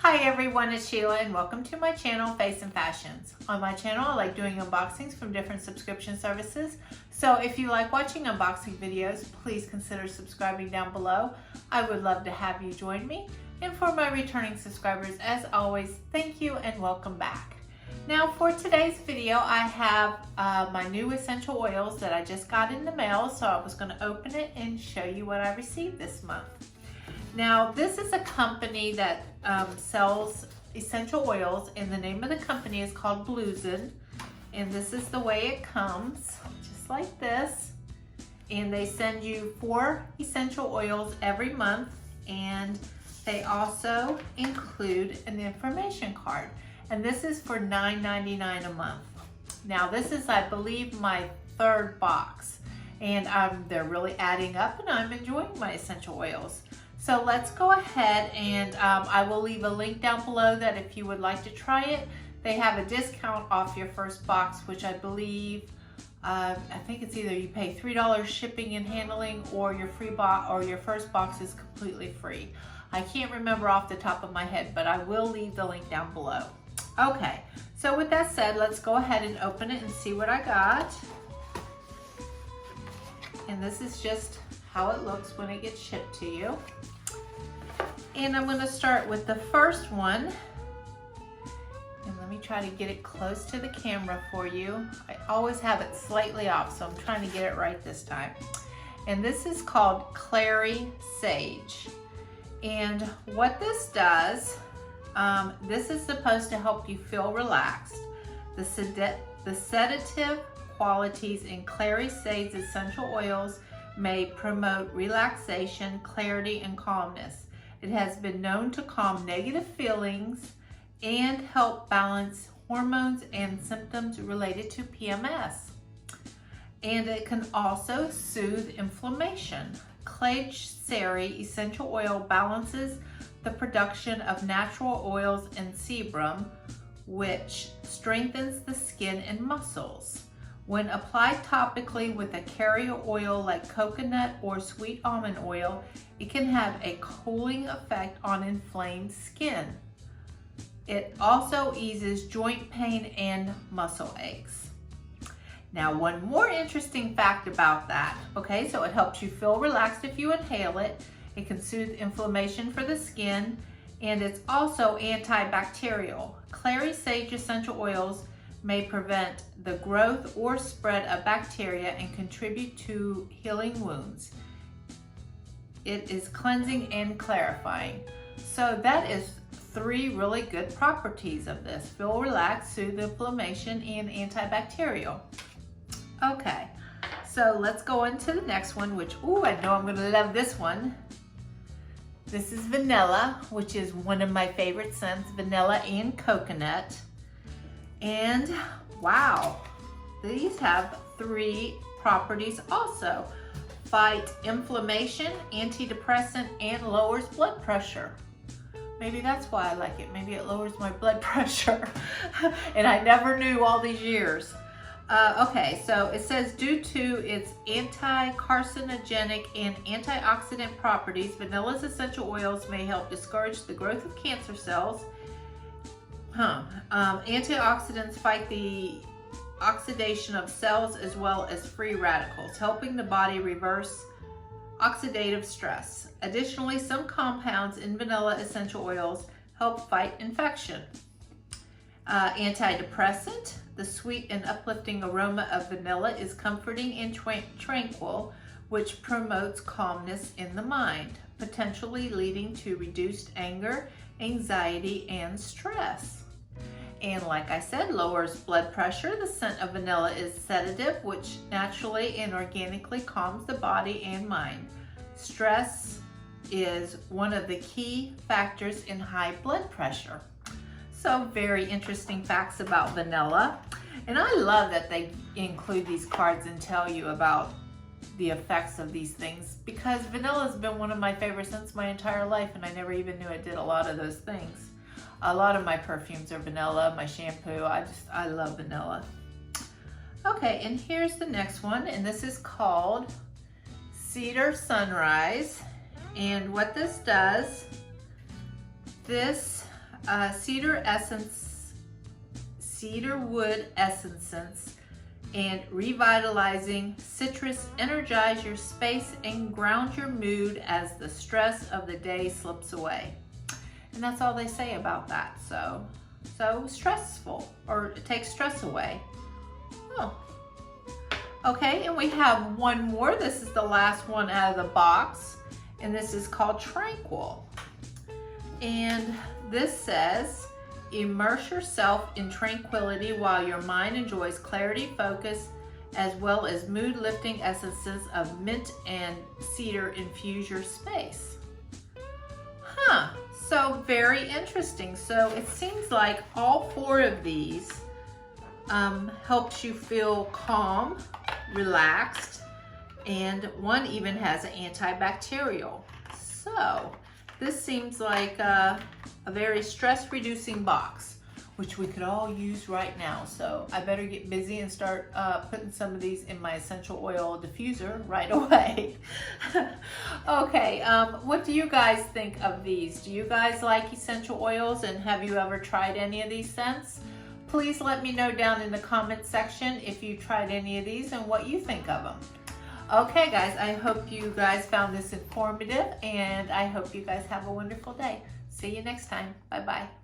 Hi everyone, it's Sheila and welcome to my channel, Face and Fashions. On my channel, I like doing unboxings from different subscription services. So if you like watching unboxing videos, please consider subscribing down below. I would love to have you join me. And for my returning subscribers, as always, thank you and welcome back. Now for today's video, I have my new essential oils that I just got in the mail. So I was going to open it and show you what I received this month. Now, this is a company that sells essential oils, and the name of the company is called BluZen, and this is the way it comes, just like this. And they send you 4 essential oils every month, and they also include an information card. And this is for $9.99 a month. Now, this is, I believe, my 3rd box, and they're really adding up, and I'm enjoying my essential oils. So let's go ahead and I will leave a link down below that if you would like to try it, they have a discount off your first box, which I believe, I think it's either you pay $3 shipping and handling, or your first box is completely free. I can't remember off the top of my head, but I will leave the link down below. Okay, so with that said, let's go ahead and open it and see what I got. And this is just how it looks when it gets shipped to you. And I'm going to start with the first one. And let me try to get it close to the camera for you. I always have it slightly off, so I'm trying to get it right this time. And this is called Cary Sage. And what this does, this is supposed to help you feel relaxed. The sedative qualities in Cary Sage essential oils may promote relaxation, clarity, and calmness. It has been known to calm negative feelings and help balance hormones and symptoms related to PMS. And it can also soothe inflammation. Cary Sage essential oil balances the production of natural oils and sebum, which strengthens the skin and muscles. When applied topically with a carrier oil like coconut or sweet almond oil, it can have a cooling effect on inflamed skin. It also eases joint pain and muscle aches. Now, one more interesting fact about that, okay, so it helps you feel relaxed if you inhale it. It can soothe inflammation for the skin, and it's also antibacterial. Cary Sage essential oils may prevent the growth or spread of bacteria and contribute to healing wounds. It is cleansing and clarifying. So that is 3 really good properties of this. Feel relaxed, soothe inflammation, and antibacterial. Okay, so let's go into the next one, which, I know I'm gonna love this one. This is vanilla, which is one of my favorite scents, vanilla and coconut. And wow, these have 3 properties also. Fight inflammation, antidepressant, and lowers blood pressure. Maybe that's why I like it. Maybe it lowers my blood pressure. And I never knew all these years. Okay, so it says due to its anti-carcinogenic and antioxidant properties, vanilla's essential oils may help discourage the growth of cancer cells. Antioxidants fight the oxidation of cells as well as free radicals, helping the body reverse oxidative stress. Additionally, some compounds in vanilla essential oils help fight infection. Antidepressant, the sweet and uplifting aroma of vanilla is comforting and tranquil, which promotes calmness in the mind, potentially leading to reduced anger, anxiety, and stress. And like I said, lowers blood pressure. The scent of vanilla is sedative, which naturally and organically calms the body and mind. Stress is one of the key factors in high blood pressure. So very interesting facts about vanilla. And I love that they include these cards and tell you about the effects of these things, because vanilla has been one of my favorite scents my entire life, and I never even knew it did a lot of those things. A lot of my perfumes are vanilla, my shampoo, I love vanilla. Okay, and here's the next one, and this is called Cedar Sunrise. And what this does, this cedar wood essences, and revitalizing citrus energize your space and ground your mood as the stress of the day slips away. And that's all they say about that. So stressful, or it takes stress away. Oh. Okay, and we have one more. This is the last one out of the box, and this is called Tranquil. And this says, immerse yourself in tranquility while your mind enjoys clarity, focus, as well as mood-lifting essences of mint and cedar infuse your space. Huh, so very interesting. So it seems like all 4 of these helps you feel calm, relaxed, and one even has an antibacterial. So this seems like a very stress-reducing box, which we could all use right now. So I better get busy and start putting some of these in my essential oil diffuser right away. Okay, what do you guys think of these? Do you guys like essential oils, and have you ever tried any of these scents? Please let me know down in the comment section if you tried any of these and what you think of them. Okay guys, I hope you guys found this informative, and I hope you guys have a wonderful day. See you next time. Bye-bye.